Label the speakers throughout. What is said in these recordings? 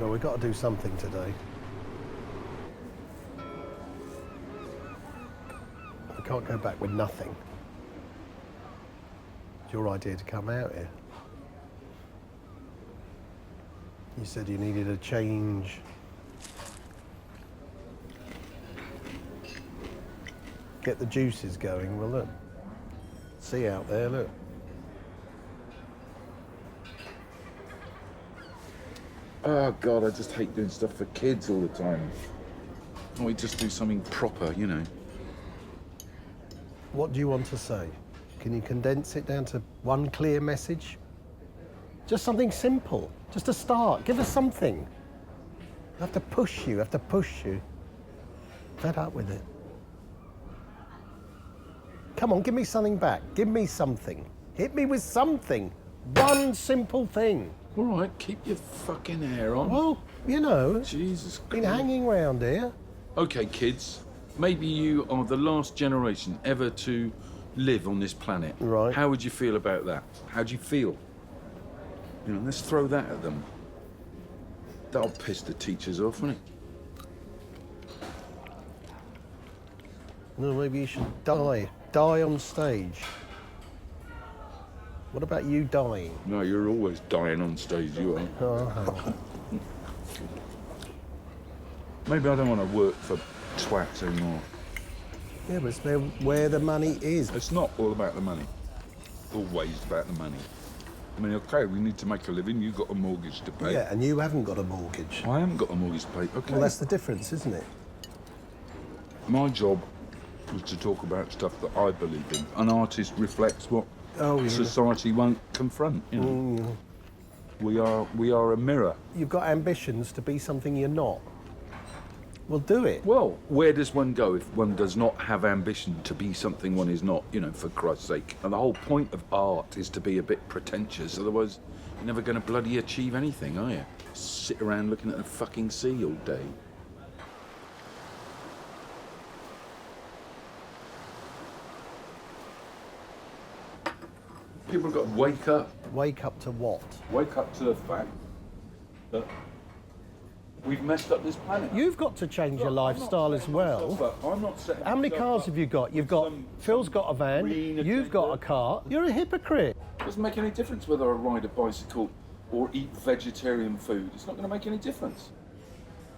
Speaker 1: Well, we've got to do something today. We can't go back with nothing. It's your idea to come out here. You said you needed a change. Get the juices going. Well, look. See out there, look.
Speaker 2: Oh, God, I just hate doing stuff for kids all the time. Why we just do something proper, you know?
Speaker 1: What do you want to say? Can you condense it down to one clear message? Just something simple. Just a start. Give us something. I have to push you. I have to push you. Fed up with it. Come on, give me something back. Give me something. Hit me with something. One simple thing.
Speaker 2: All right, keep your fucking hair on.
Speaker 1: Well, you know,
Speaker 2: Jesus Christ.
Speaker 1: been hanging around here.
Speaker 2: Okay, kids, maybe you are the last generation ever to live on this planet.
Speaker 1: Right.
Speaker 2: How would you feel about that? How do you feel? You know, let's throw that at them. That'll piss the teachers off, won't it?
Speaker 1: No, maybe you should die. Die on stage. What about you dying?
Speaker 2: No, you're always dying on stage, you are.
Speaker 1: Oh.
Speaker 2: Maybe I don't want to work for twats anymore.
Speaker 1: Yeah, but it's where the money is.
Speaker 2: It's not all about the money. Always about the money. I mean, okay, we need to make a living. You've got a mortgage to pay.
Speaker 1: Yeah, and you haven't got a mortgage.
Speaker 2: I haven't got a mortgage to pay. Okay.
Speaker 1: Well, that's the difference, isn't it?
Speaker 2: My job was to talk about stuff that I believe in. An artist reflects what society won't confront. You know? We are a mirror.
Speaker 1: You've got ambitions to be something you're not. Well, do it.
Speaker 2: Well, where does one go if one does not have ambition to be something one is not, you know, for Christ's sake? And the whole point of art is to be a bit pretentious, otherwise you're never going to bloody achieve anything, are you? Sit around looking at the fucking sea all day. People have got to wake up.
Speaker 1: Wake up to what?
Speaker 2: Wake up to the fact that we've messed up this planet.
Speaker 1: You've got to change your lifestyle as well.
Speaker 2: I'm not setting
Speaker 1: How many cars have you got? You've got... Phil's got a van, you've got a car. You're a hypocrite.
Speaker 2: It doesn't make any difference whether I ride a bicycle or eat vegetarian food. It's not going to make any difference.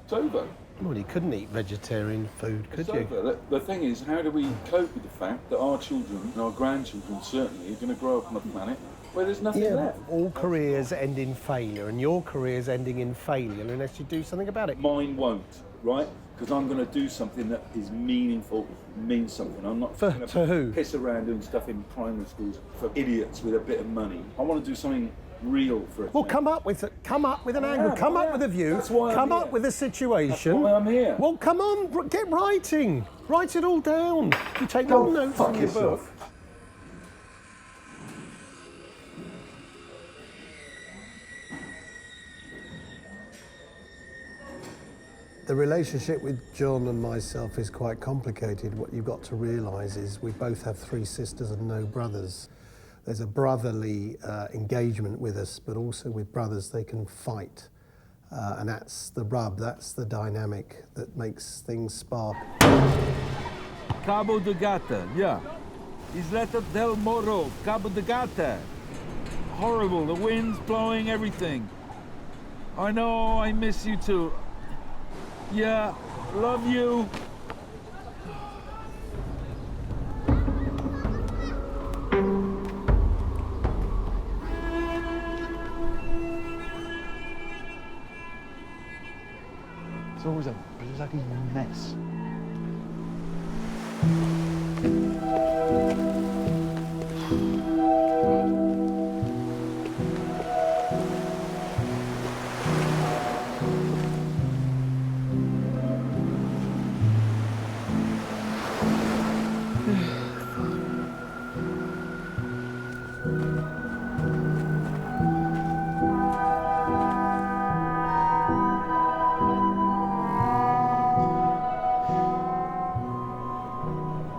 Speaker 2: It's over.
Speaker 1: Well, you couldn't eat vegetarian food, could
Speaker 2: It's
Speaker 1: you?
Speaker 2: over. The thing is, how do we cope with the fact that our children and our grandchildren certainly are going to grow up on a planet where there's nothing left?
Speaker 1: All careers end in failure, and your career's ending in failure unless you do something about it.
Speaker 2: Mine won't, right? Because I'm going to do something that is meaningful, means something. I'm not going
Speaker 1: to
Speaker 2: piss around doing stuff in primary schools for idiots with a bit of money. I want to do something real for it.
Speaker 1: Well, come up with an angle, come up with a view, come up with a situation.
Speaker 2: That's why I'm here.
Speaker 1: Well, come on, get writing. Write it all down. You take no notes in your book. The relationship with John and myself is quite complicated. What you've got to realise is we both have 3 sisters and no brothers. There's a brotherly engagement with us, but also with brothers they can fight. And that's the rub, that's the dynamic that makes things spark.
Speaker 3: Cabo de Gata, yeah. Isleta del Moro, Cabo de Gata. Horrible, the wind's blowing, everything. I know, I miss you too. Yeah, love you.
Speaker 4: It's always a bloody mess.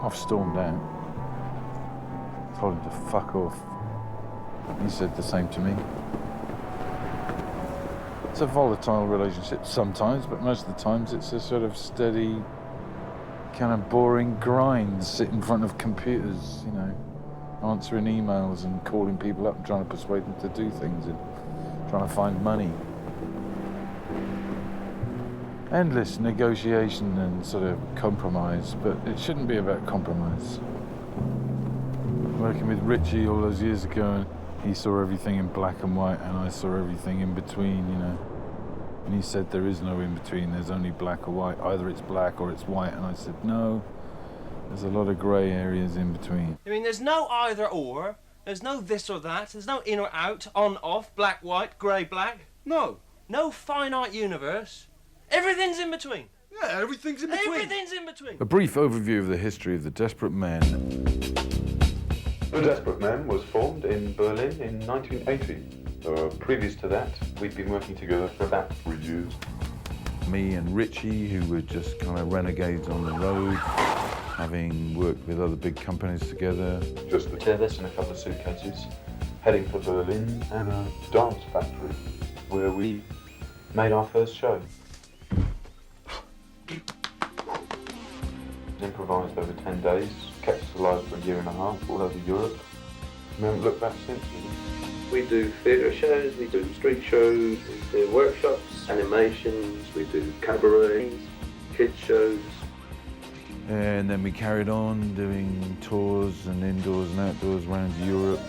Speaker 2: I've stormed out. Told him to fuck off. He said the same to me.
Speaker 3: It's a volatile relationship sometimes, but most of the times it's a sort of steady, kind of boring grind. Sit in front of computers, you know, answering emails and calling people up and trying to persuade them to do things and trying to find money. Endless negotiation and sort of compromise, but it shouldn't be about compromise. Working with Richie all those years ago, and he saw everything in black and white, and I saw everything in between, you know. And he said there is no in between, there's only black or white. Either it's black or it's white, and I said no, there's a lot of grey areas in between.
Speaker 5: I mean, there's no either or, there's no this or that, there's no in or out, on, off, black, white, grey, black. No. No finite universe. Everything's in between.
Speaker 6: Yeah, everything's in between.
Speaker 5: Everything's in between.
Speaker 3: A brief overview of the history of the Desperate Men.
Speaker 7: The Desperate Men was formed in Berlin in 1980. Previous to that, we'd been working together for about 3 years.
Speaker 3: Me and Richie, who were just kind of renegades on the road, having worked with other big companies together.
Speaker 7: Just the two of us and a couple of suitcases, heading for Berlin and a dance factory, where we made our first show. Improvised over 10 days, kept us alive for a year and a half, all over Europe. We haven't looked back since.
Speaker 8: We do theatre shows, we do street shows, we do workshops, animations, we do cabarets, kids shows.
Speaker 3: And then we carried on doing tours and indoors and outdoors around Europe.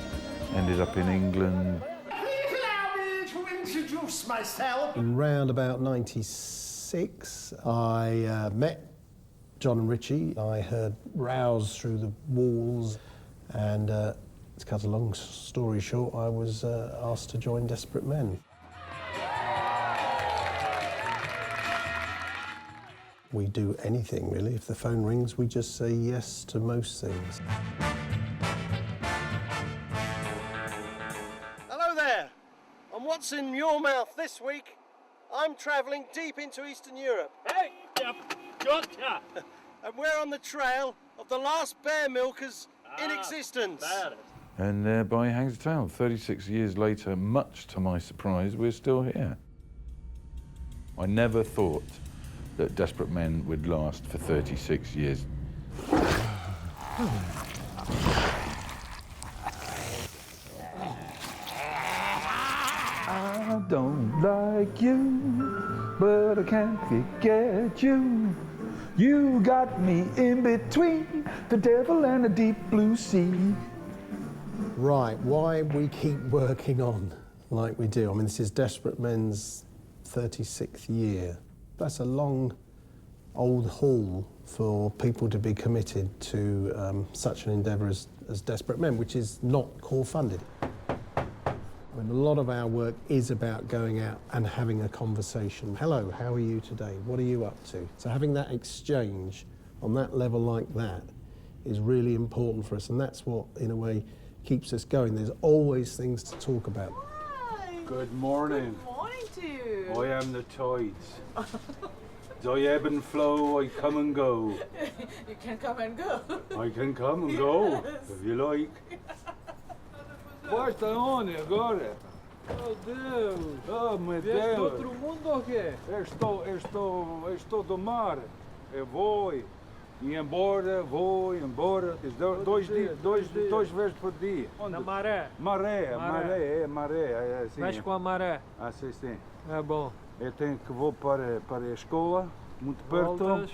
Speaker 3: Ended up in England.
Speaker 6: Please allow me to introduce myself.
Speaker 1: In round about 96, I met John and Richie. I heard rows through the walls, and to cut a long story short, I was asked to join Desperate Men. We do anything, really. If the phone rings, we just say yes to most things.
Speaker 5: Hello there. On What's in Your Mouth this week, I'm travelling deep into Eastern Europe.
Speaker 6: Hey, gotcha.
Speaker 5: And we're on the trail of the last bear milkers in existence.
Speaker 3: And thereby hangs the tale. 36 years later, much to my surprise, we're still here. I never thought that Desperate Men would last for 36 years. I don't like you, but I can't forget you. You got me in between the devil and the deep blue sea.
Speaker 1: Right, why we keep working on like we do. I mean, this is Desperate Men's 36th year. That's a long, old haul for people to be committed to such an endeavour as Desperate Men, which is not core funded. I mean, a lot of our work is about going out and having a conversation. Hello, how are you today? What are you up to? So having that exchange on that level like that is really important for us, and that's what, in a way, keeps us going. There's always things to talk about.
Speaker 9: Hi.
Speaker 6: Good morning.
Speaker 9: Good morning to you.
Speaker 6: I am the tides. As I ebb and flow, I come and go.
Speaker 9: You can come and go.
Speaker 6: I can come and go,
Speaker 9: Yes.
Speaker 6: if you like. Basta onde agora? Oh Deus! Oh meu Deus!
Speaker 10: do outro mundo ou quê?
Speaker 6: Estou do mar. Eu vou e embora, vou e embora. Dois vezes por dia.
Speaker 10: Na maré.
Speaker 6: Maré. É assim.
Speaker 10: Vais com a maré.
Speaker 6: Ah, sim.
Speaker 10: É bom.
Speaker 6: Eu tenho que vou para a escola, muito perto,
Speaker 10: Voltas.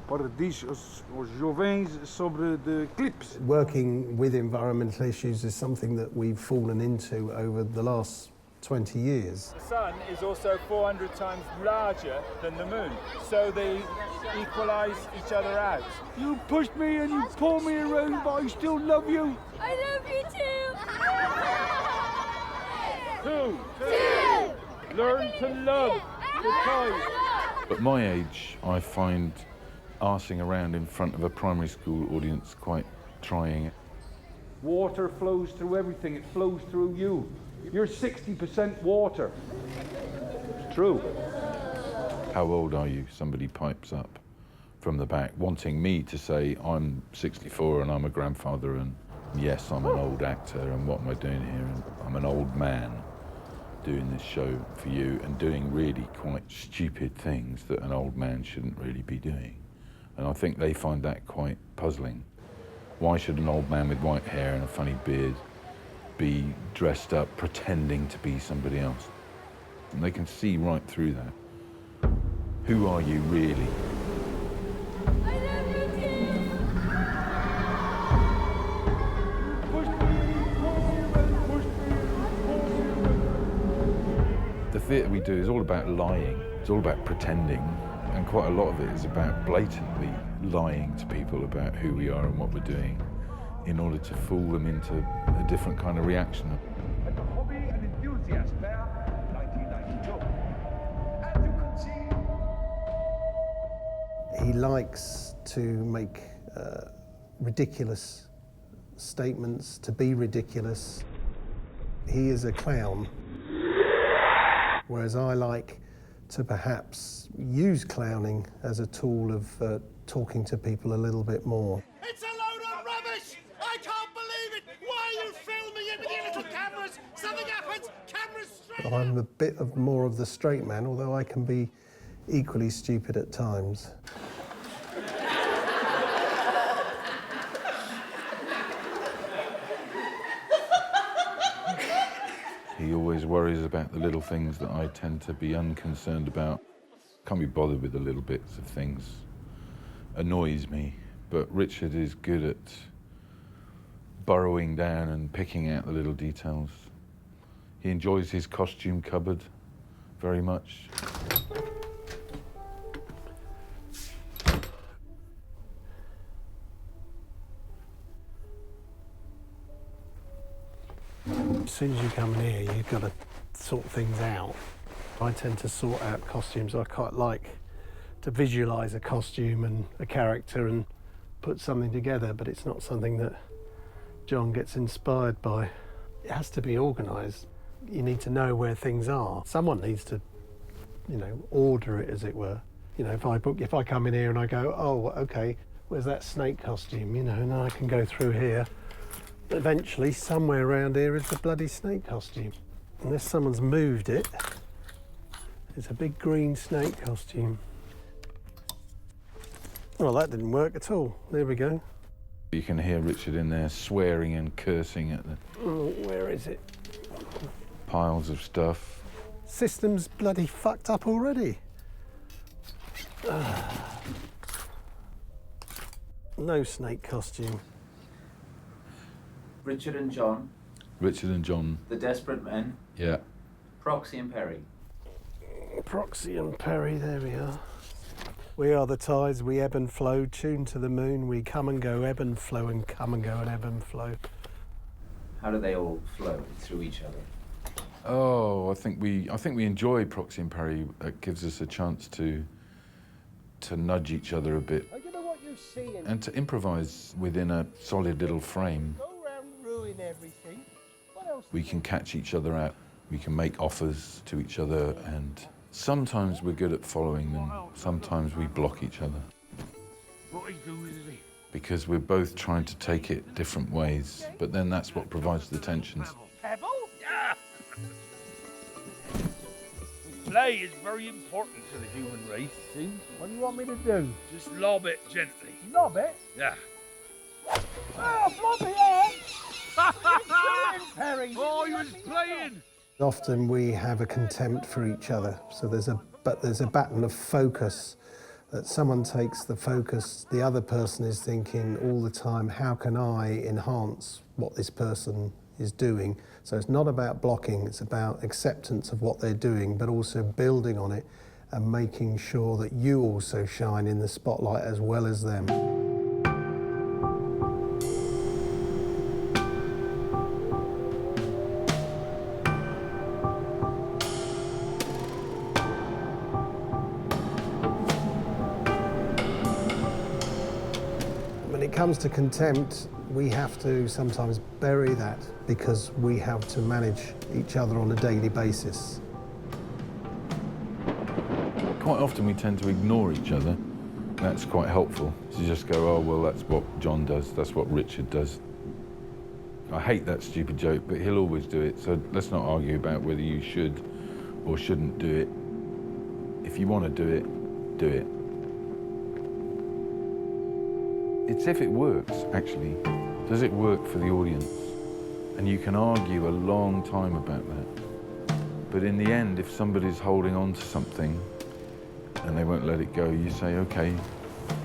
Speaker 6: para diz os jovens sobre de clipes.
Speaker 1: Working with environmental issues is something that we've fallen into over the last 20 years.
Speaker 11: The sun is also 400 times larger than the moon, so they equalise each other out.
Speaker 6: You pushed me and you pulled me around, but I still love you.
Speaker 9: I love you too.
Speaker 11: Two. Learn to love the tide.
Speaker 3: At my age, I find arsing around in front of a primary school audience quite trying.
Speaker 6: Water flows through everything, it flows through you. You're 60% water. It's true.
Speaker 3: How old are you? Somebody pipes up from the back, wanting me to say I'm 64 and I'm a grandfather and yes, I'm an old actor and what am I doing here? And I'm an old man.
Speaker 2: doing this show for you and doing really quite stupid things that an old man shouldn't really be doing. And I think they find that quite puzzling. Why should an old man with white hair and a funny beard be dressed up pretending to be somebody else? And they can see right through that. Who are you really? The theatre we do is all about lying. It's all about pretending, and quite a lot of it is about blatantly lying to people about who we are and what we're doing in order to fool them into a different kind of reaction.
Speaker 6: And the hobby and enthusiast fair, 1992. As you can see,
Speaker 1: He likes to make ridiculous statements, to be ridiculous. He is a clown, whereas I like to perhaps use clowning as a tool of talking to people a little bit more.
Speaker 12: It's a load of rubbish! I can't believe it! Why are you filming it with your little cameras? Something happens, cameras straight.
Speaker 1: I'm a bit more of the straight man, although I can be equally stupid at times.
Speaker 2: He always worries about the little things that I tend to be unconcerned about. Can't be bothered with the little bits of things. Annoys me, but Richard is good at burrowing down and picking out the little details. He enjoys his costume cupboard very much.
Speaker 1: As soon as you come in here, you've got to sort things out. I tend to sort out costumes. I quite like to visualise a costume and a character and put something together, but it's not something that John gets inspired by. It has to be organised. You need to know where things are. Someone needs to, order it, as it were. If I come in here and I go, oh, okay, where's that snake costume? And then I can go through here. Eventually, somewhere around here is the bloody snake costume. Unless someone's moved it, it's a big green snake costume. Well, that didn't work at all. There we go.
Speaker 2: You can hear Richard in there swearing and cursing at the
Speaker 1: Where is it?
Speaker 2: piles of stuff.
Speaker 1: System's bloody fucked up already. No snake costume.
Speaker 13: Richard and John.
Speaker 2: Richard and John.
Speaker 13: The Desperate Men.
Speaker 2: Yeah.
Speaker 13: Proxy and Perry.
Speaker 1: Proxy and Perry, there we are. We are the tides, we ebb and flow, tuned to the moon. We come and go, ebb and flow, and come and go and ebb and flow.
Speaker 13: How do they all flow through each other?
Speaker 2: Oh, I think we enjoy Proxy and Perry. It gives us a chance to nudge each other a bit
Speaker 12: I don't know what you're seeing.
Speaker 2: and to improvise within a solid little frame.
Speaker 12: Go around ruin everything. What else?
Speaker 2: We can catch each other out. We can make offers to each other, and sometimes we're good at following them. Sometimes we block each other
Speaker 6: what he do is he?
Speaker 2: because we're both trying to take it different ways. But then that's what provides the tensions.
Speaker 12: Pebble?
Speaker 6: Yeah. Play is very important to the human race, see?
Speaker 12: What do you want me to do?
Speaker 6: Just lob it gently.
Speaker 12: Lob it?
Speaker 6: Yeah.
Speaker 12: Oh, floppy head! Perry?
Speaker 6: Oh, he was playing!
Speaker 1: Often we have a contempt for each other, so there's a baton of focus that someone takes the focus. The other person is thinking all the time, how can I enhance what this person is doing? So it's not about blocking, it's about acceptance of what they're doing, but also building on it and making sure that you also shine in the spotlight as well as them. When it comes to contempt, we have to sometimes bury that because we have to manage each other on a daily basis.
Speaker 2: Quite often we tend to ignore each other. That's quite helpful to just go, oh, well, that's what John does, that's what Richard does. I hate that stupid joke, but he'll always do it, so let's not argue about whether you should or shouldn't do it. If you want to do it, do it. It's if it works, actually. Does it work for the audience? And you can argue a long time about that. But in the end, if somebody's holding on to something and they won't let it go, you say, okay,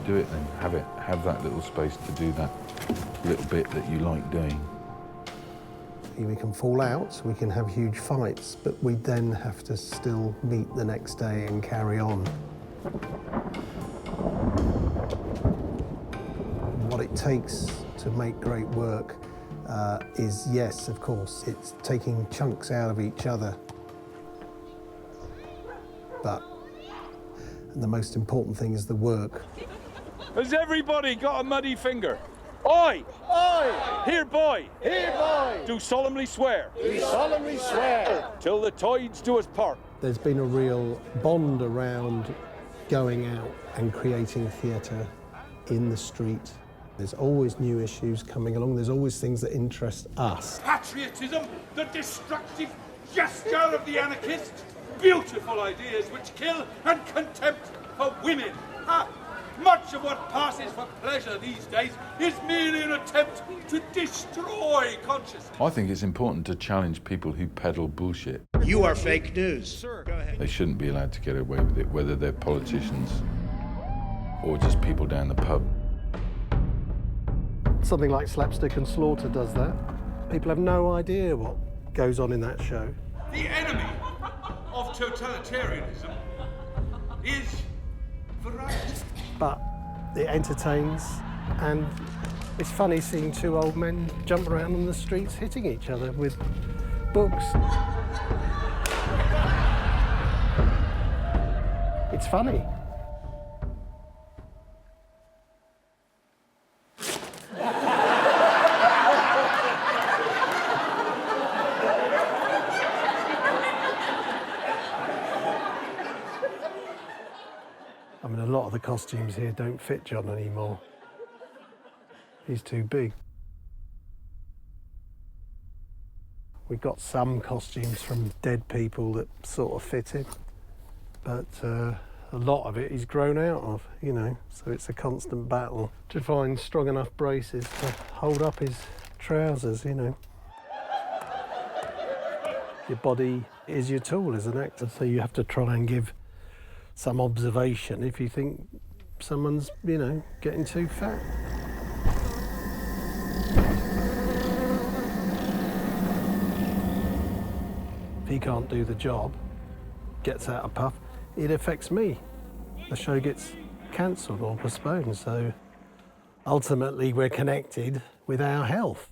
Speaker 2: do it then, have it. Have that little space to do that little bit that you like doing.
Speaker 1: We can fall out, we can have huge fights, but we then have to still meet the next day and carry on. What it takes to make great work is, yes, of course, it's taking chunks out of each other. But the most important thing is the work.
Speaker 11: Has everybody got a muddy finger? I, hereby, do solemnly swear.
Speaker 12: Do solemnly swear.
Speaker 11: Till the tides do us part.
Speaker 1: There's been a real bond around going out and creating theatre in the street. There's always new issues coming along. There's always things that interest us.
Speaker 6: Patriotism, the destructive gesture of the anarchist. Beautiful ideas which kill, and contempt for women. Much of what passes for pleasure these days is merely an attempt to destroy consciousness.
Speaker 2: I think it's important to challenge people who peddle bullshit.
Speaker 12: You are fake news. Sir, go ahead.
Speaker 2: They shouldn't be allowed to get away with it, whether they're politicians or just people down the pub.
Speaker 1: Something like Slapstick and Slaughter does that. People have no idea what goes on in that show.
Speaker 6: The enemy of totalitarianism is variety.
Speaker 1: But it entertains, and it's funny seeing two old men jump around on the streets hitting each other with books. It's funny. I mean, a lot of the costumes here don't fit John anymore. He's too big. We got some costumes from dead people that sort of fit him, but a lot of it he's grown out of, you know, so it's a constant battle to find strong enough braces to hold up his trousers, you know. Your body is your tool as an actor, so you have to try and give some observation if you think someone's, you know, getting too fat. If he can't do the job, gets out of puff, it affects me. The show gets cancelled or postponed, so ultimately we're connected with our health.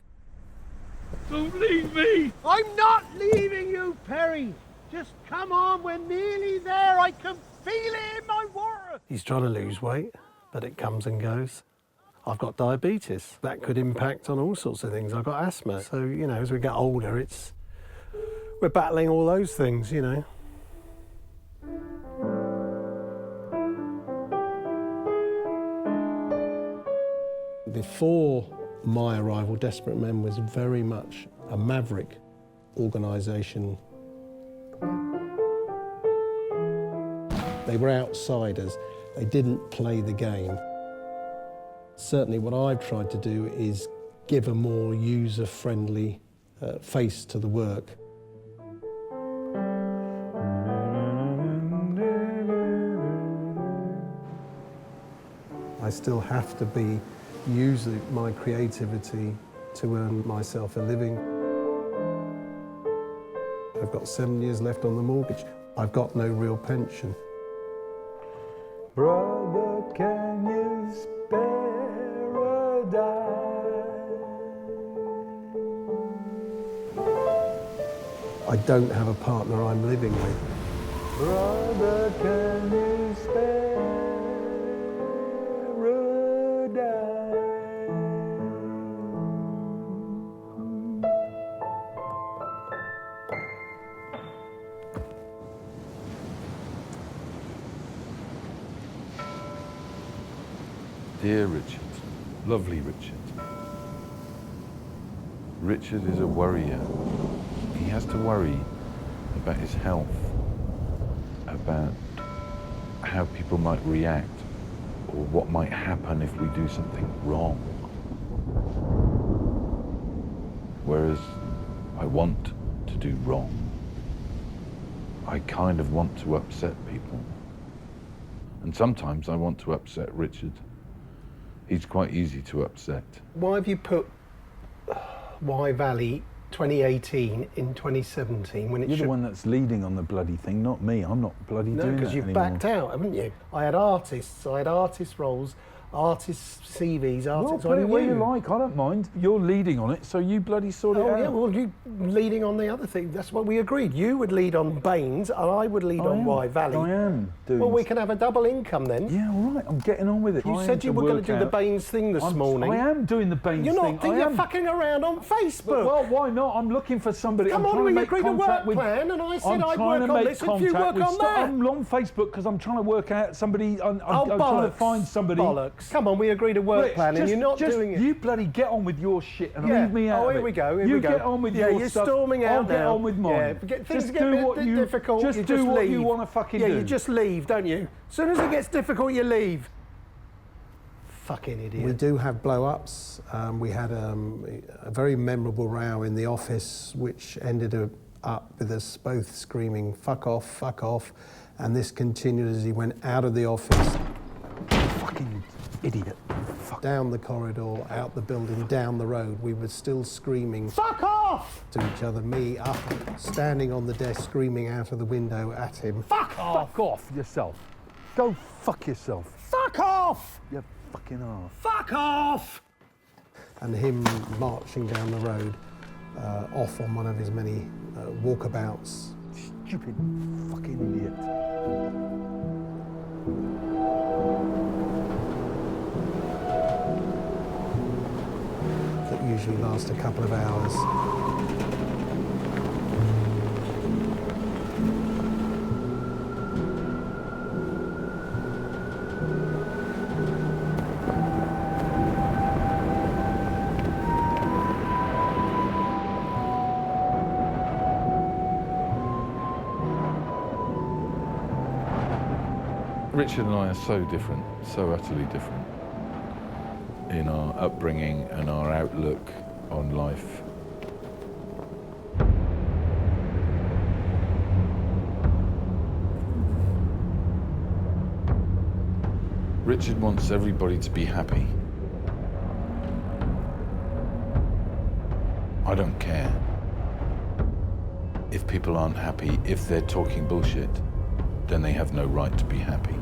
Speaker 6: Don't leave me!
Speaker 12: I'm not leaving you, Perry. Just come on, we're nearly there. I can feel it in my water.
Speaker 1: He's trying to lose weight, but it comes and goes. I've got diabetes. That could impact on all sorts of things. I've got asthma. So, you know, as we get older, we're battling all those things, you know. Before my arrival, Desperate Men was very much a maverick organisation. They were outsiders. They didn't play the game. Certainly what I've tried to do is give a more user-friendly face to the work. I still have to be using my creativity to earn myself a living. I've got 7 years left on the mortgage. I've got no real pension.
Speaker 6: Brother, can you spare a dime?
Speaker 1: I don't have a partner I'm living with.
Speaker 6: Brother, can you spare a dime?
Speaker 2: Dear Richard, lovely Richard, Richard is a worrier. He has to worry about his health, about how people might react, or what might happen if we do something wrong. Whereas I want to do wrong. I kind of want to upset people. And sometimes I want to upset Richard. He's quite easy to upset.
Speaker 1: Why have you put Wye Valley 2018 in 2017 when it
Speaker 3: You're
Speaker 1: should...
Speaker 3: the one that's leading on the bloody thing, not me. I'm not bloody doing that anymore.
Speaker 1: No, because you've backed out, haven't you? I had artists roles, artists' CVs,
Speaker 3: Well,
Speaker 1: artists
Speaker 3: put
Speaker 1: on
Speaker 3: it where you
Speaker 1: you.
Speaker 3: like, I don't mind. You're leading on it, so you bloody sort it out.
Speaker 1: Oh yeah, well you leading on the other thing. That's what we agreed. You would lead on Baines and I would lead on Wye Valley.
Speaker 3: I am doing...
Speaker 1: Well, we can have a double income then.
Speaker 3: Yeah, all right, I'm getting on with it.
Speaker 1: You said you were going to do the Baines thing this morning.
Speaker 3: I am doing the Baines
Speaker 1: You're
Speaker 3: thing.
Speaker 1: not, you're fucking around on Facebook.
Speaker 3: Well, why not? I'm looking for somebody.
Speaker 1: Come
Speaker 3: I'm
Speaker 1: on,
Speaker 3: trying
Speaker 1: we
Speaker 3: to make
Speaker 1: agreed a work
Speaker 3: contact with...
Speaker 1: plan and I said
Speaker 3: I'm
Speaker 1: I'd
Speaker 3: trying
Speaker 1: work
Speaker 3: to
Speaker 1: on
Speaker 3: make
Speaker 1: this if you
Speaker 3: contact
Speaker 1: work
Speaker 3: with
Speaker 1: on that.
Speaker 3: I'm on Facebook because I'm trying to work out somebody. I'm
Speaker 1: bollocks.
Speaker 3: trying to find somebody.
Speaker 1: Bollocks. Come on, we agreed a work
Speaker 3: Rich,
Speaker 1: plan and you're not doing it.
Speaker 3: You bloody get on with your shit and
Speaker 1: Yeah.
Speaker 3: leave me out
Speaker 1: Oh,
Speaker 3: of
Speaker 1: here
Speaker 3: it.
Speaker 1: we go, here
Speaker 3: you
Speaker 1: we go.
Speaker 3: get on with
Speaker 1: Yeah,
Speaker 3: your
Speaker 1: you're
Speaker 3: stuff.
Speaker 1: storming
Speaker 3: I'll
Speaker 1: out
Speaker 3: get
Speaker 1: now.
Speaker 3: on with mine.
Speaker 1: Yeah, things
Speaker 3: just
Speaker 1: get
Speaker 3: do
Speaker 1: a bit
Speaker 3: what you
Speaker 1: difficult.
Speaker 3: Just
Speaker 1: you
Speaker 3: do
Speaker 1: just
Speaker 3: what
Speaker 1: leave.
Speaker 3: you want to fucking do.
Speaker 1: Yeah, you just leave, don't you? As soon as it gets difficult, you leave. Fucking idiot.
Speaker 14: We do have blow-ups. We had a very memorable row in the office, which ended up with us both screaming, fuck off, and this continued as he went out of the office.
Speaker 3: Fucking idiot. Fuck.
Speaker 14: Down the corridor, out the building, down the road, we were still screaming,
Speaker 1: fuck off!
Speaker 14: To each other, me up, standing on the desk, screaming out of the window at him.
Speaker 1: Fuck off!
Speaker 3: Fuck off yourself. Go fuck yourself.
Speaker 1: Fuck off!
Speaker 3: You fucking arse.
Speaker 1: Fuck off!
Speaker 14: And him marching down the road, off on one of his many walkabouts.
Speaker 3: Stupid fucking idiot.
Speaker 14: That usually last a couple of hours.
Speaker 2: Richard and I are so different, so utterly different in our upbringing and our outlook on life. Richard wants everybody to be happy. I don't care. If people aren't happy, if they're talking bullshit, then they have no right to be happy.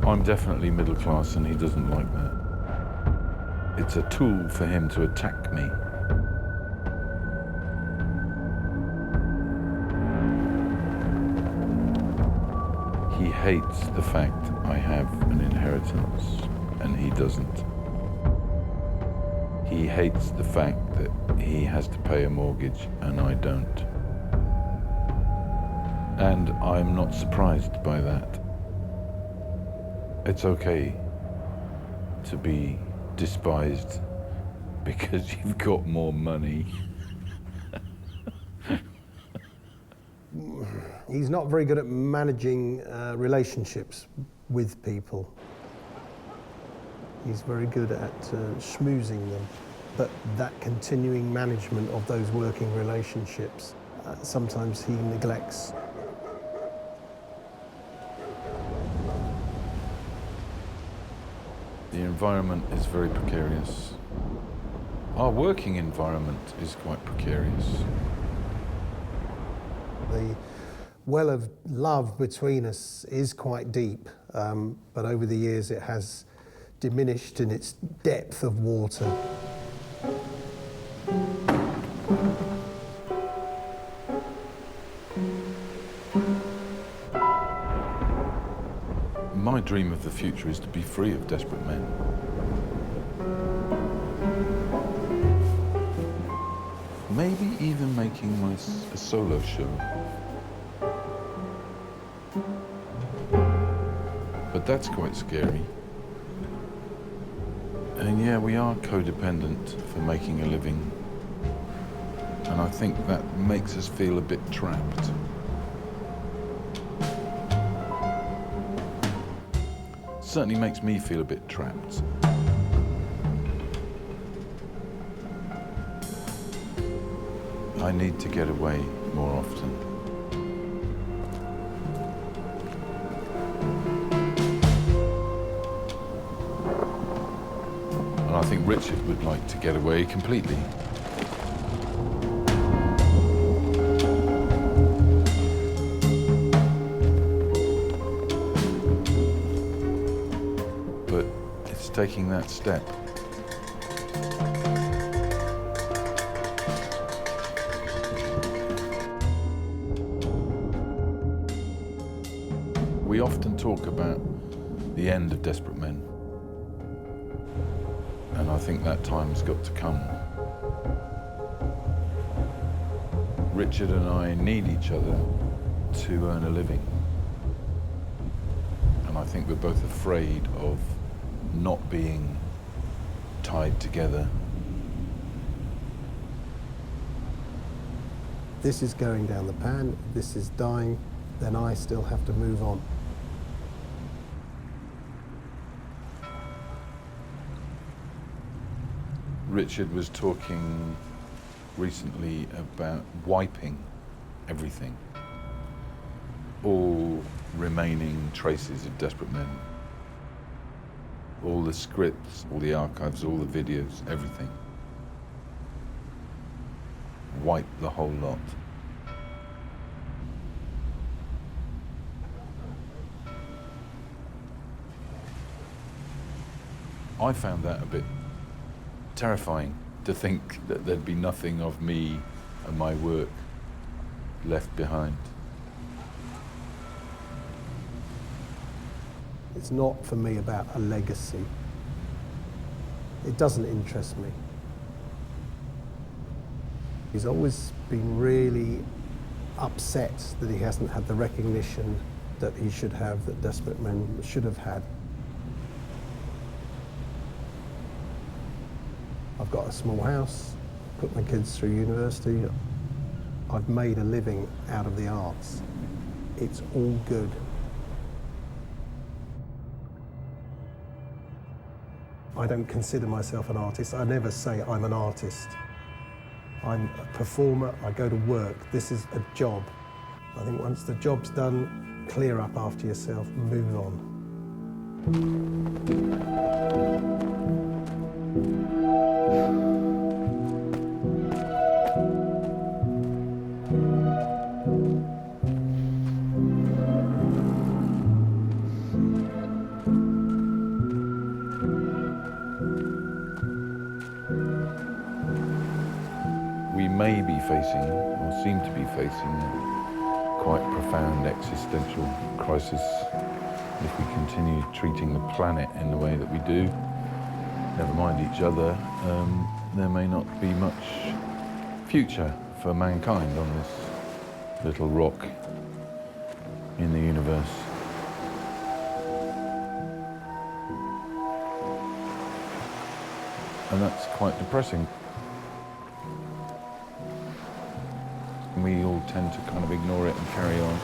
Speaker 2: I'm definitely middle class and he doesn't like that. It's a tool for him to attack me. He hates the fact I have an inheritance and he doesn't. He hates the fact that he has to pay a mortgage and I don't. And I'm not surprised by that. It's okay to be despised because you've got more money.
Speaker 14: He's not very good at managing relationships with people. He's very good at schmoozing them, but that continuing management of those working relationships, sometimes he neglects.
Speaker 2: The environment is very precarious. Our working environment is quite precarious.
Speaker 14: The well of love between us is quite deep, but over the years it has diminished in its depth of water.
Speaker 2: My dream of the future is to be free of desperate men. Maybe even making a solo show. But that's quite scary. And yeah, we are codependent for making a living. And I think that makes us feel a bit trapped. Certainly makes me feel a bit trapped. I need to get away more often. And I think Richard would like to get away completely. But it's taking that step. We often talk about the end of Desperate Men. And I think that time's got to come. Richard and I need each other to earn a living. And I think we're both afraid of not being tied together.
Speaker 1: This is going down the pan, this is dying, then I still have to move on.
Speaker 2: Richard was talking recently about wiping everything. All remaining traces of Desperate Men. All the scripts, all the archives, all the videos, everything. Wipe the whole lot. I found that a bit terrifying, to think that there'd be nothing of me and my work left behind.
Speaker 1: It's not for me about a legacy. It doesn't interest me. He's always been really upset that he hasn't had the recognition that he should have, that Desperate Men should have had. I've got a small house, put my kids through university. I've made a living out of the arts. It's all good. I don't consider myself an artist. I never say I'm an artist. I'm a performer, I go to work. This is a job. I think once the job's done, clear up after yourself, move on.
Speaker 2: We may be facing, or seem to be facing, a quite profound existential crisis if we continue treating the planet in the way that we do. Never mind each other, there may not be much future for mankind on this little rock in the universe. And that's quite depressing. We all tend to kind of ignore it and carry on.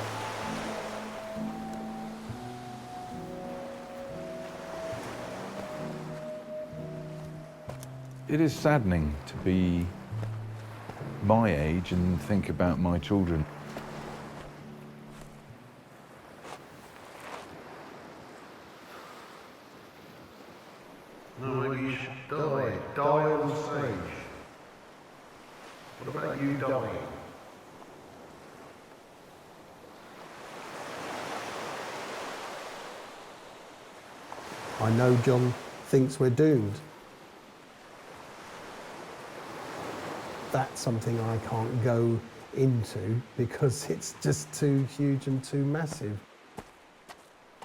Speaker 2: It is saddening to be my age and think about my children.
Speaker 1: No, you should die. Die on stage. What about you dying? I know John thinks we're doomed. That's something I can't go into because it's just too huge and too massive.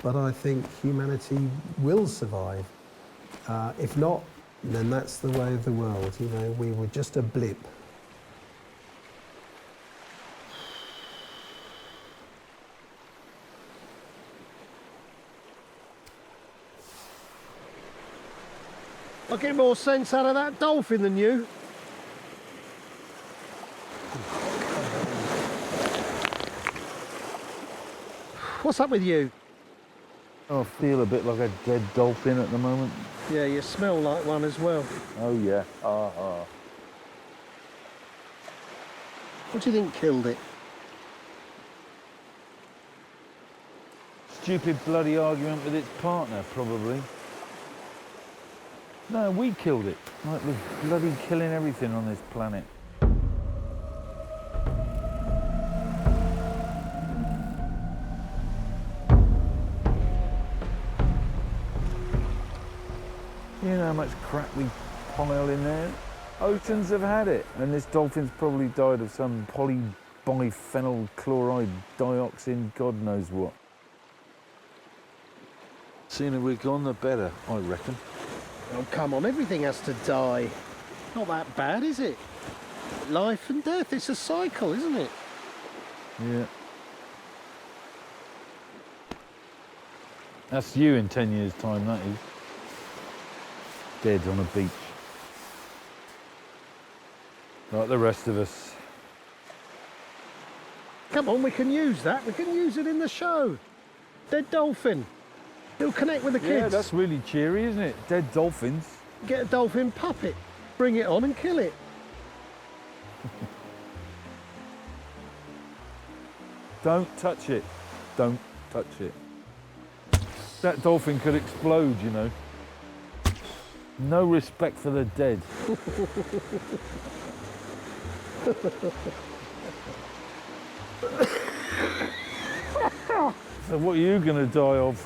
Speaker 1: But I think humanity will survive. If not, then that's the way of the world. You know, we were just a blip. I get more sense out of that dolphin than you. What's up with you?
Speaker 3: I feel a bit like a dead dolphin at the moment.
Speaker 1: Yeah, you smell like one as well.
Speaker 3: Oh, yeah.
Speaker 1: What do you think killed it?
Speaker 3: Stupid bloody argument with its partner, probably. No, we killed it. Like we're bloody killing everything on this planet. You know how much crap we pile in there? Oceans have had it, and this dolphin's probably died of some polybiphenyl chloride dioxin, God knows what. Sooner we're gone, the better, I reckon.
Speaker 1: Oh, come on, everything has to die. Not that bad, is it? Life and death, it's a cycle, isn't it?
Speaker 3: Yeah. That's you in 10 years' time, that is. Dead on a beach. Like the rest of us.
Speaker 1: Come on, we can use that. We can use it in the show. Dead dolphin. It'll connect with the kids.
Speaker 3: Yeah, that's really cheery, isn't it? Dead dolphins.
Speaker 1: Get a dolphin puppet, bring it on and kill it.
Speaker 3: Don't touch it. Don't touch it. That dolphin could explode, you know. No respect for the dead. So what are you going to die of?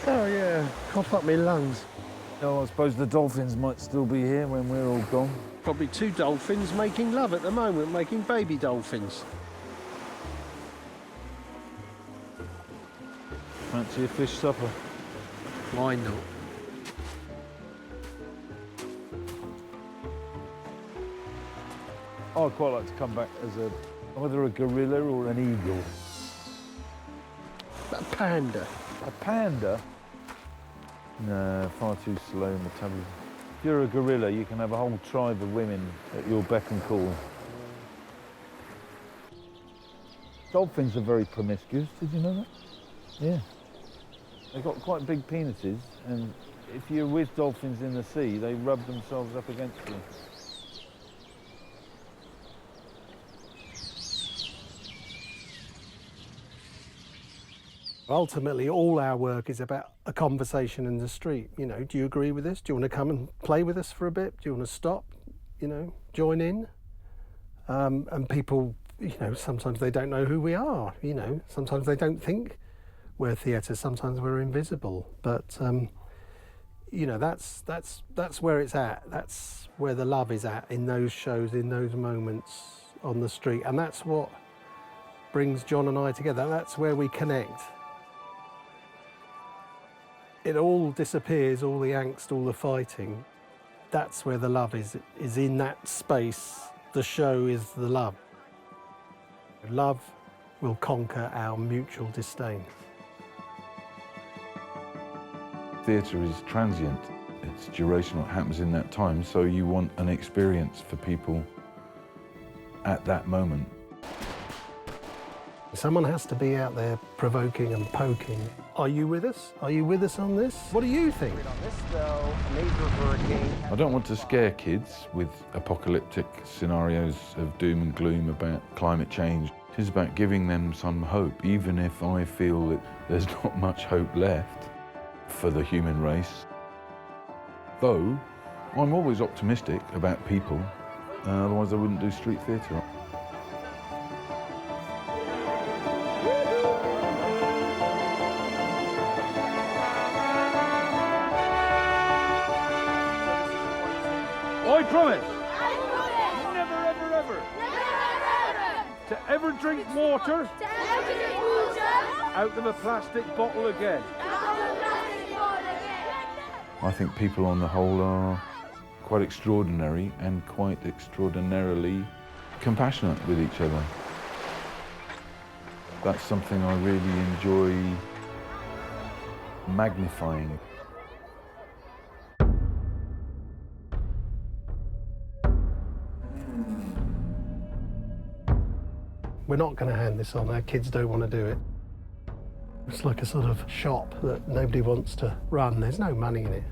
Speaker 1: Oh, yeah. Cough up my lungs.
Speaker 3: Oh, I suppose the dolphins might still be here when we're all gone.
Speaker 1: Probably 2 dolphins making love at the moment, making baby dolphins.
Speaker 3: Fancy a fish supper?
Speaker 1: Why not?
Speaker 3: I'd quite like to come back as either a gorilla or an eagle.
Speaker 1: A panda.
Speaker 3: A panda? No, far too slow metabolism. If you're a gorilla, you can have a whole tribe of women at your beck and call. Dolphins are very promiscuous, did you know that? Yeah. They've got quite big penises, and if you're with dolphins in the sea, they rub themselves up against you.
Speaker 1: Ultimately, all our work is about a conversation in the street. You know, do you agree with this? Do you want to come and play with us for a bit? Do you want to stop? You know, join in? And people, you know, sometimes they don't know who we are. You know, sometimes they don't think we're theatre. Sometimes we're invisible. But you know, that's where it's at. That's where the love is at, in those shows, in those moments on the street, and that's what brings John and I together. That's where we connect. It all disappears, all the angst, all the fighting. That's where the love is in that space. The show is the love. Love will conquer our mutual disdain.
Speaker 2: Theatre is transient. It's durational. It happens in that time, so you want an experience for people at that moment.
Speaker 1: Someone has to be out there provoking and poking. Are you with us? Are you with us on this? What do you think?
Speaker 2: I don't want to scare kids with apocalyptic scenarios of doom and gloom about climate change. It is about giving them some hope, even if I feel that there's not much hope left for the human race. Though, I'm always optimistic about people, otherwise I wouldn't do street theatre.
Speaker 11: I promise. Never, ever, ever. To ever drink water. Out of a plastic bottle again.
Speaker 2: I think people on the whole are quite extraordinary and quite extraordinarily compassionate with each other. That's something I really enjoy magnifying.
Speaker 1: We're not going to hand this on. Our kids don't want to do it. It's like a sort of shop that nobody wants to run. There's no money in it.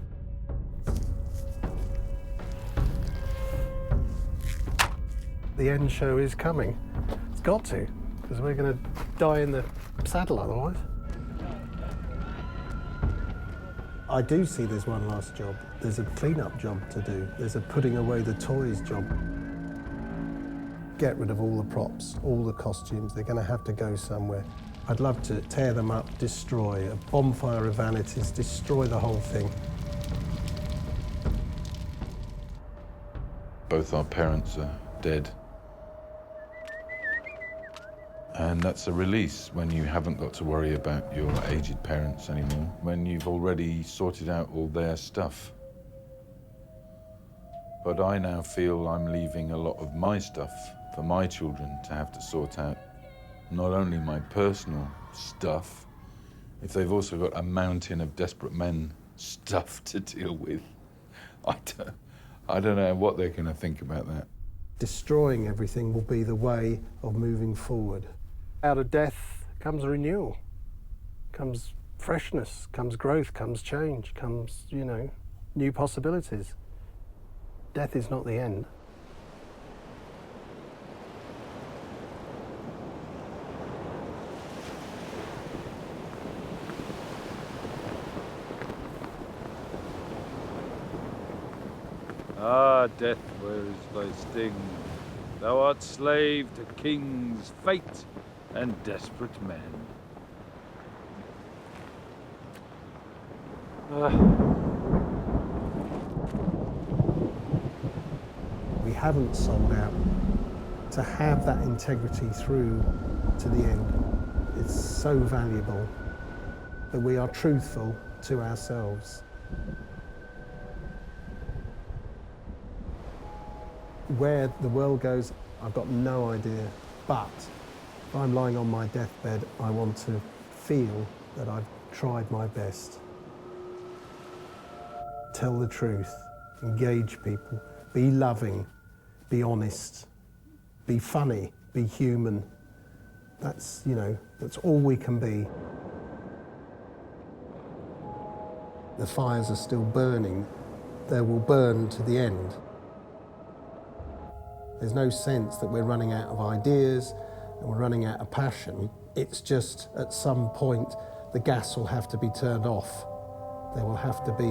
Speaker 1: The end show is coming. It's got to, because we're going to die in the saddle otherwise. I do see there's one last job. There's a clean-up job to do. There's a putting away the toys job. Get rid of all the props, all the costumes. They're going to have to go somewhere. I'd love to tear them up, destroy, a bonfire of vanities, destroy the whole thing.
Speaker 2: Both our parents are dead. And that's a release when you haven't got to worry about your aged parents anymore, when you've already sorted out all their stuff. But I now feel I'm leaving a lot of my stuff for my children to have to sort out. Not only my personal stuff, if they've also got a mountain of desperate men stuff to deal with, I don't know what they're going to think about that.
Speaker 1: Destroying everything will be the way of moving forward. Out of death comes renewal, comes freshness, comes growth, comes change, comes, new possibilities. Death is not the end.
Speaker 3: Ah, death, where is thy sting? Thou art slave to kings, fate, and desperate men.
Speaker 1: We haven't sold out. To have that integrity through to the end, it's so valuable that we are truthful to ourselves. Where the world goes, I've got no idea, but if I'm lying on my deathbed, I want to feel that I've tried my best. Tell the truth, engage people, be loving, be honest, be funny, be human. That's all we can be. The fires are still burning. They will burn to the end. There's no sense that we're running out of ideas and we're running out of passion. It's just at some point the gas will have to be turned off. There will have to be